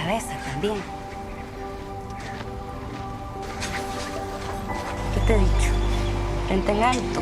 cabeza también. ¿Qué te he dicho? Mantén alto.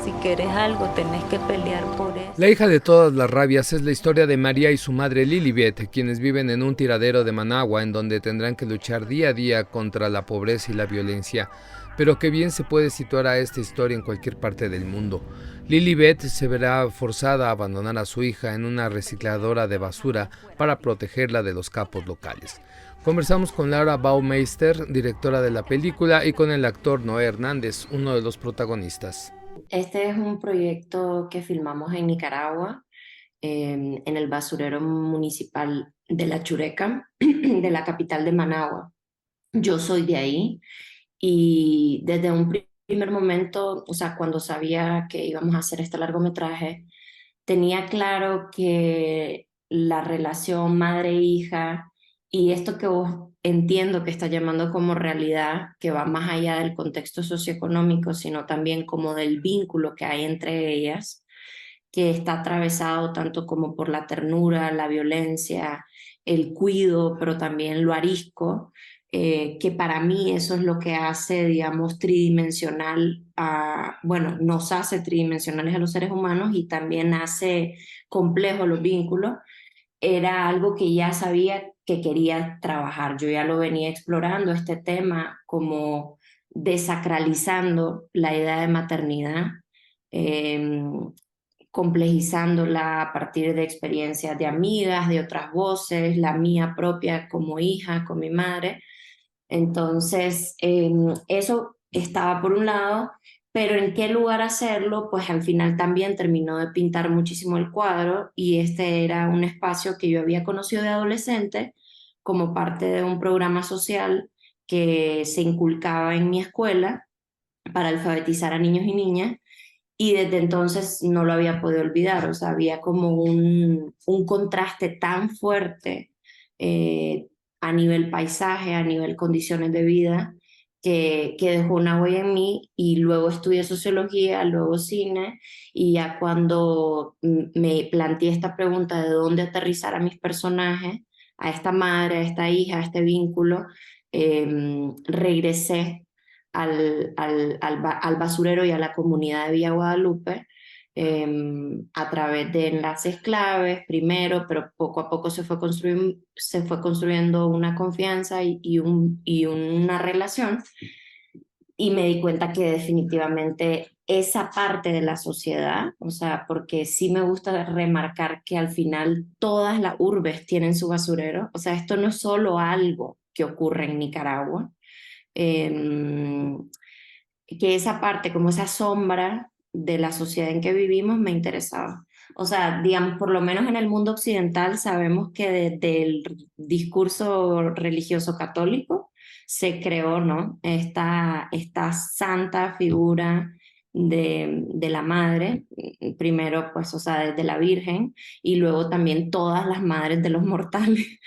Si quieres algo, tenés que pelear por eso. La hija de todas las rabias es la historia de María y su madre Lilibet, quienes viven en un tiradero de Managua en donde tendrán que luchar día a día contra la pobreza y la violencia, pero que bien se puede situar a esta historia en cualquier parte del mundo. Lilibet se verá forzada a abandonar a su hija en una recicladora de basura para protegerla de los capos locales. Conversamos con Laura Baumeister, directora de la película, y con el actor Noé Hernández, uno de los protagonistas. Este es un proyecto que filmamos en Nicaragua, en el basurero municipal de La Chureca, de la capital de Managua. Yo soy de ahí y desde un primer momento, o sea, cuando sabía que íbamos a hacer este largometraje, tenía claro que la relación madre-hija y esto que vos entiendo que está llamando como realidad, que va más allá del contexto socioeconómico, sino también como del vínculo que hay entre ellas, que está atravesado tanto como por la ternura, la violencia, el cuido, pero también lo arisco, que para mí eso es lo que hace, digamos, tridimensional, bueno, nos hace tridimensionales a los seres humanos y también hace complejos los vínculos. Era algo que ya sabía que quería trabajar. Yo ya lo venía explorando, este tema, como desacralizando la idea de maternidad, eh, complejizándola a partir de experiencias de amigas, de otras voces, la mía propia como hija, con mi madre. Entonces, eso estaba por un lado, pero en qué lugar hacerlo, pues al final también terminó de pintar muchísimo el cuadro y este era un espacio que yo había conocido de adolescente como parte de un programa social que se inculcaba en mi escuela para alfabetizar a niños y niñas y desde entonces no lo había podido olvidar, o sea, había como un contraste tan fuerte eh, a nivel paisaje, a nivel condiciones de vida, que dejó una huella en mí y luego estudié sociología, luego cine y ya cuando me planteé esta pregunta de dónde aterrizar a mis personajes, a esta madre, a esta hija, a este vínculo, regresé al basurero y a la comunidad de Villa Guadalupe a través de enlaces claves primero, pero poco a poco se fue construyendo una confianza y una relación y me di cuenta que definitivamente esa parte de la sociedad, o sea, porque sí me gusta remarcar que al final todas las urbes tienen su basurero, o sea, esto no es solo algo que ocurre en Nicaragua, eh, que esa parte, como esa sombra de la sociedad en que vivimos, me interesaba. O sea, digamos, por lo menos en el mundo occidental sabemos que desde el discurso religioso católico se creó, ¿no? Esta santa figura de la madre, primero, pues, o sea, desde la Virgen, y luego también todas las madres de los mortales.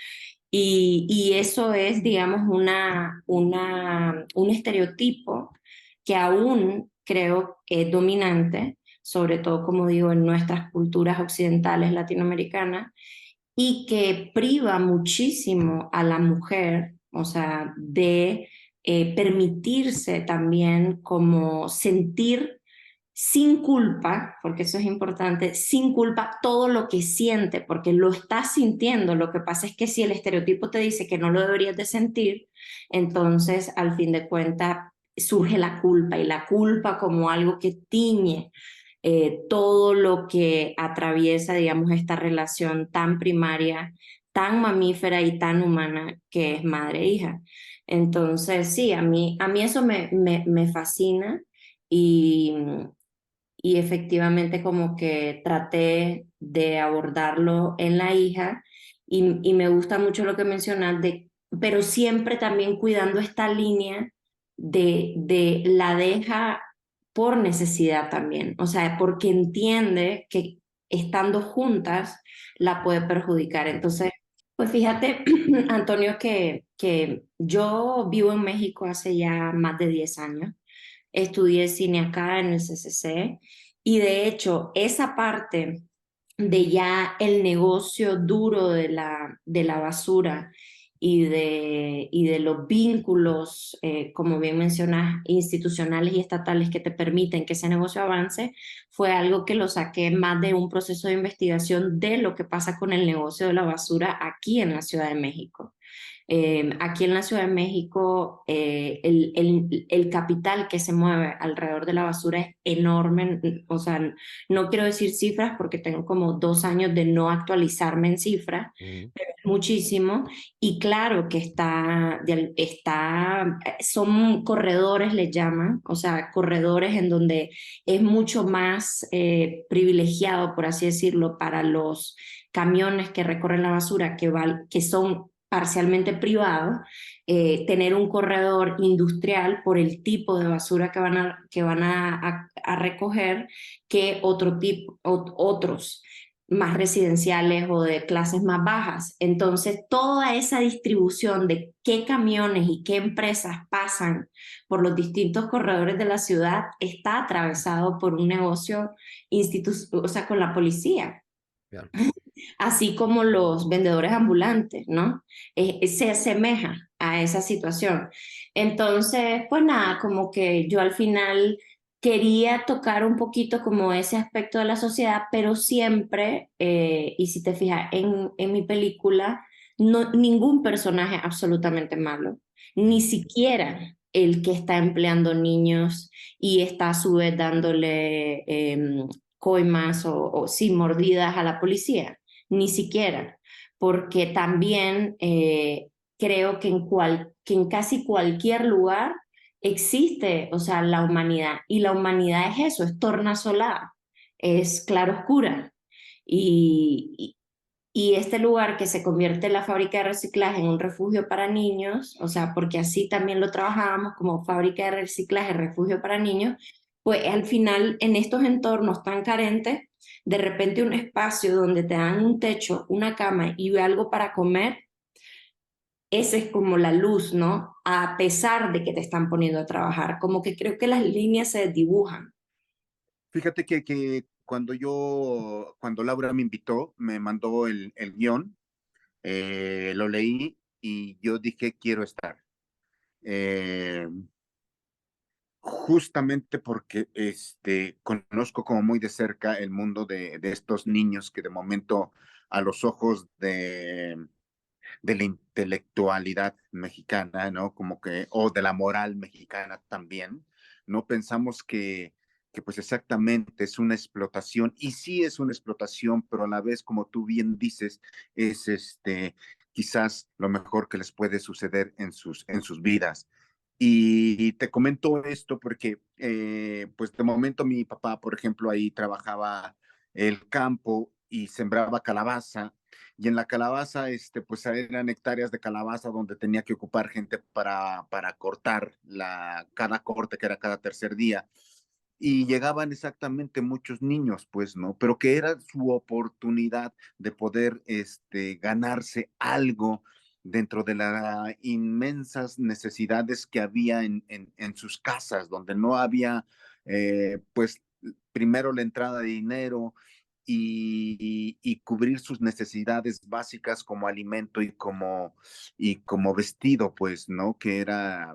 Y eso es, digamos, un estereotipo que aún creo que es dominante, sobre todo, como digo, en nuestras culturas occidentales latinoamericanas, y que priva muchísimo a la mujer, o sea, de permitirse también como sentir sin culpa, porque eso es importante, sin culpa todo lo que siente, porque lo estás sintiendo. Lo que pasa es que si el estereotipo te dice que no lo deberías de sentir, entonces al fin de cuentas surge la culpa y la culpa como algo que tiñe todo lo que atraviesa, digamos, esta relación tan primaria, tan mamífera y tan humana que es madre-hija. Entonces, sí, a mí eso me fascina y, y efectivamente como que traté de abordarlo en la hija y me gusta mucho lo que mencionas, pero siempre también cuidando esta línea de la deja por necesidad también, o sea, porque entiende que estando juntas la puede perjudicar. Entonces, pues fíjate, Antonio, que yo vivo en México hace ya más de 10 años. Estudié cine acá en el CCC y de hecho esa parte de ya el negocio duro de la basura y de los vínculos, como bien mencionas, institucionales y estatales que te permiten que ese negocio avance, fue algo que lo saqué más de un proceso de investigación de lo que pasa con el negocio de la basura aquí en la Ciudad de México. Aquí en la Ciudad de México, el capital que se mueve alrededor de la basura es enorme. O sea, no quiero decir cifras porque tengo como 2 años de no actualizarme en cifras, Ujú. pero es muchísimo. Y claro que son corredores, le llaman, o sea, corredores en donde es mucho más privilegiado, por así decirlo, para los camiones que recorren la basura, que son parcialmente privado, tener un corredor industrial por el tipo de basura que van a recoger, que otros más residenciales o de clases más bajas. Entonces, toda esa distribución de qué camiones y qué empresas pasan por los distintos corredores de la ciudad está atravesado por un negocio o sea, con la policía, Claro. así como los vendedores ambulantes, ¿no? Se asemeja a esa situación. Entonces, pues nada, como que yo al final quería tocar un poquito como ese aspecto de la sociedad, pero siempre, y si te fijas en mi película, no, ningún personaje es absolutamente malo, ni siquiera el que está empleando niños y está a su vez dándole coimas o sí, mordidas a la policía, ni siquiera, porque también creo que en casi cualquier lugar existe, o sea, la humanidad, y la humanidad es eso, es tornasolada, es claroscura, y, y este lugar que se convierte en la fábrica de reciclaje en un refugio para niños, o sea, porque así también lo trabajábamos como fábrica de reciclaje, refugio para niños, pues al final en estos entornos tan carentes, de repente un espacio donde te dan un techo, una cama y algo para comer, ese es como la luz, ¿no? A pesar de que te están poniendo a trabajar, como que creo que las líneas se dibujan. Fíjate que cuando Laura me invitó, me mandó el guión, lo leí y yo dije, quiero estar. Eh, Justamente porque conozco como muy de cerca el mundo de estos niños que de momento a los ojos de la intelectualidad mexicana, ¿no? Como que, o de la moral mexicana también, ¿no? Pensamos que pues exactamente es una explotación, y sí es una explotación, pero a la vez, como tú bien dices, es quizás lo mejor que les puede suceder en sus vidas. Y te comento esto porque, pues de momento mi papá, por ejemplo, ahí trabajaba el campo y sembraba calabaza, y en la calabaza, pues eran hectáreas de calabaza donde tenía que ocupar gente para cortar cada corte, que era cada tercer día. Y llegaban exactamente muchos niños, pues, ¿no? Pero que era su oportunidad de poder, ganarse algo dentro de las inmensas necesidades que había en sus casas, donde no había, pues, primero la entrada de dinero y cubrir sus necesidades básicas como alimento y como vestido, pues, ¿no? Que era,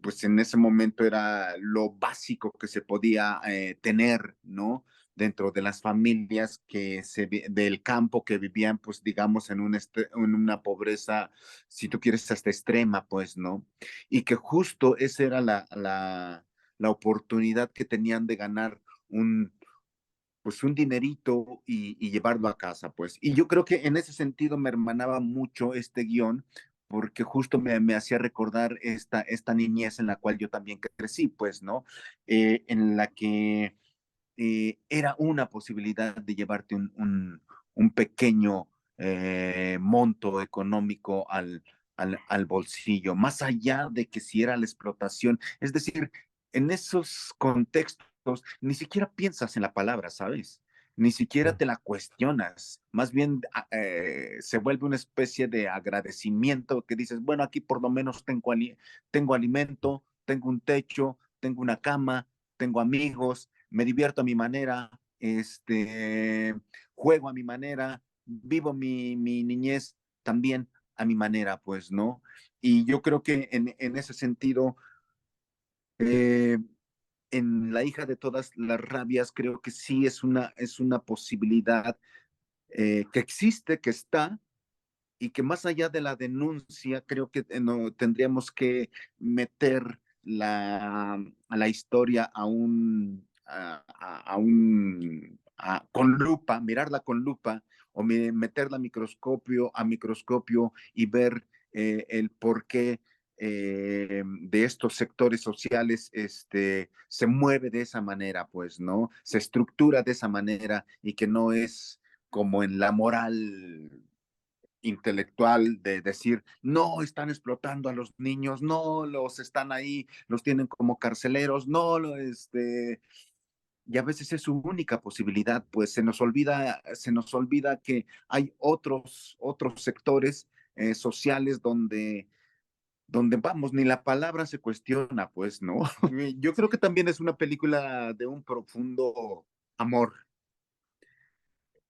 pues en ese momento era lo básico que se podía tener, ¿no? Dentro de las familias del campo que vivían, pues, digamos, en una pobreza, si tú quieres, hasta extrema, pues, ¿no? Y que justo esa era la oportunidad que tenían de ganar un, pues un dinerito y llevarlo a casa, pues. Y yo creo que en ese sentido me hermanaba mucho este guión, porque justo me hacía recordar esta niñez en la cual yo también crecí, pues, ¿no? En la que era una posibilidad de llevarte un pequeño monto económico al bolsillo, más allá de que si era la explotación. Es decir, en esos contextos ni siquiera piensas en la palabra, ¿sabes? Ni siquiera te la cuestionas, más bien se vuelve una especie de agradecimiento que dices, bueno, aquí por lo menos tengo alimento, tengo un techo, tengo una cama, tengo amigos, me divierto a mi manera, juego a mi manera, vivo mi niñez también a mi manera, pues, ¿no? Y yo creo que en ese sentido, eh, en La hija de todas las rabias, creo que sí es una posibilidad que existe, que está, y que más allá de la denuncia, creo que no, tendríamos que meter a la historia con lupa, mirarla con lupa, o meterla a microscopio y ver el porqué de estos sectores sociales se mueve de esa manera, pues, ¿no? Se estructura de esa manera y que no es como en la moral intelectual de decir, no, están explotando a los niños, no, los están ahí, los tienen como carceleros, no, y a veces es su única posibilidad, pues se nos olvida que hay otros sectores sociales donde vamos, ni la palabra se cuestiona, pues, ¿no? Yo creo que también es una película de un profundo amor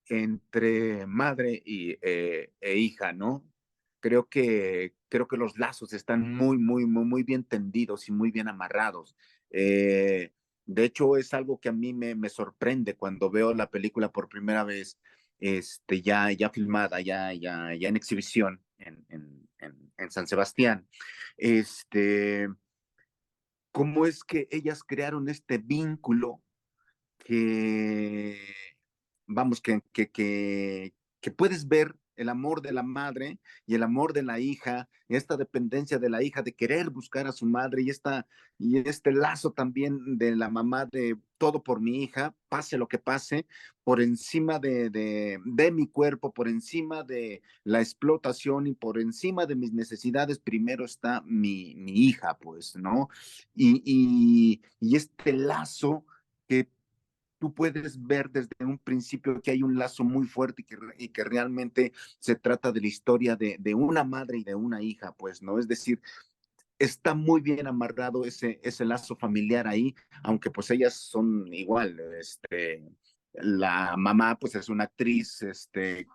entre madre e hija, ¿no? Creo que los lazos están muy bien tendidos y muy bien amarrados. Eh, de hecho, es algo que a mí me sorprende cuando veo la película por primera vez, ya filmada, ya en exhibición en San Sebastián. Este, ¿Cómo es que ellas crearon este vínculo que, vamos, que puedes ver el amor de la madre y el amor de la hija, esta dependencia de la hija de querer buscar a su madre y este lazo también de la mamá de todo por mi hija, pase lo que pase, por encima de mi cuerpo, por encima de la explotación y por encima de mis necesidades, primero está mi hija, pues, ¿no? Y este lazo que tú puedes ver desde un principio que hay un lazo muy fuerte y que realmente se trata de la historia de una madre y de una hija, pues, ¿no? Es decir, está muy bien amarrado ese lazo familiar ahí, aunque pues ellas son igual, la mamá pues es una actriz,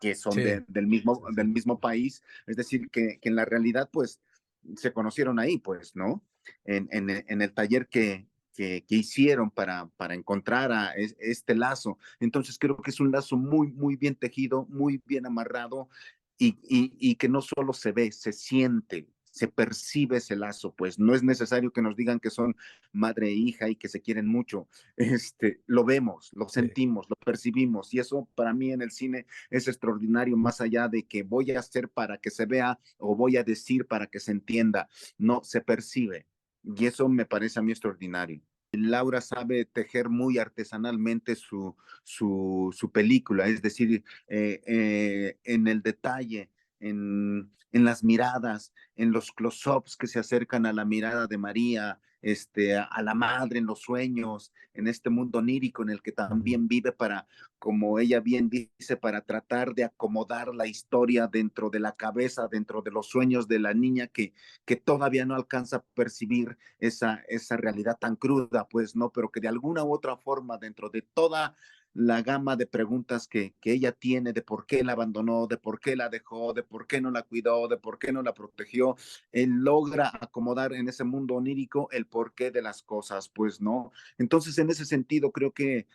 que son Sí, sí, del sí. mismo país, es decir, que en la realidad pues se conocieron ahí, pues, ¿no? En el taller que hicieron para encontrar este lazo. Entonces creo que es un lazo muy bien tejido, muy bien amarrado y que no solo se ve, se siente, se percibe ese lazo, pues no es necesario que nos digan que son madre e hija y que se quieren mucho. Lo vemos, lo Sí. sentimos, lo percibimos y eso para mí en el cine es extraordinario, más allá de que voy a hacer para que se vea o voy a decir para que se entienda, no, se percibe y eso me parece a mí extraordinario. Laura sabe tejer muy artesanalmente su película, es decir, en el detalle, en las miradas, en los close-ups que se acercan a la mirada de María, a la madre en los sueños, en este mundo onírico en el que Ujú. también vive para, como ella bien dice, para tratar de acomodar la historia dentro de la cabeza, dentro de los sueños de la niña que todavía no alcanza a percibir esa realidad tan cruda, pues, ¿no? Pero que de alguna u otra forma, dentro de toda la gama de preguntas que ella tiene de por qué la abandonó, de por qué la dejó, de por qué no la cuidó, de por qué no la protegió, él logra acomodar en ese mundo onírico el porqué de las cosas, pues, ¿no? Entonces, en ese sentido, creo que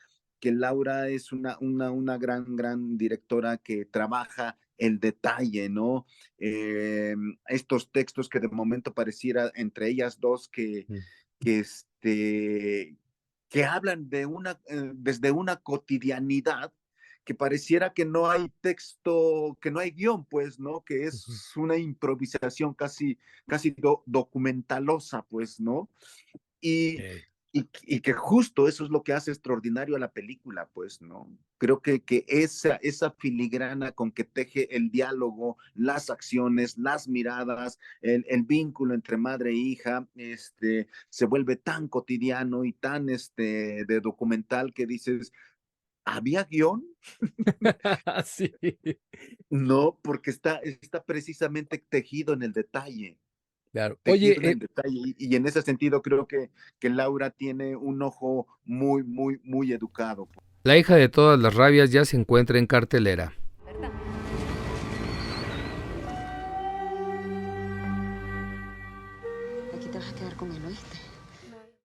Laura es una gran directora que trabaja el detalle, ¿no? Eh, Estos textos que de momento pareciera entre ellas dos Mm. que, que hablan desde una cotidianidad que pareciera que no hay texto, que no hay guión, pues, ¿no? Que Ujú. es una improvisación casi documentalosa, pues, ¿no? Y, Ey. y que justo eso es lo que hace extraordinario a la película, pues, ¿no? Creo que esa filigrana con que teje el diálogo, las acciones, las miradas, el vínculo entre madre e hija, se vuelve tan cotidiano y tan de documental que dices, ¿había guión? Sí, No, porque está precisamente tejido en el detalle. claro. Oye, Tejido en el detalle. Y en ese sentido creo que Laura tiene un ojo muy educado. La hija de todas las rabias ya se encuentra en cartelera. ¿Verdad? te vas a quedar con él, ¿oíste?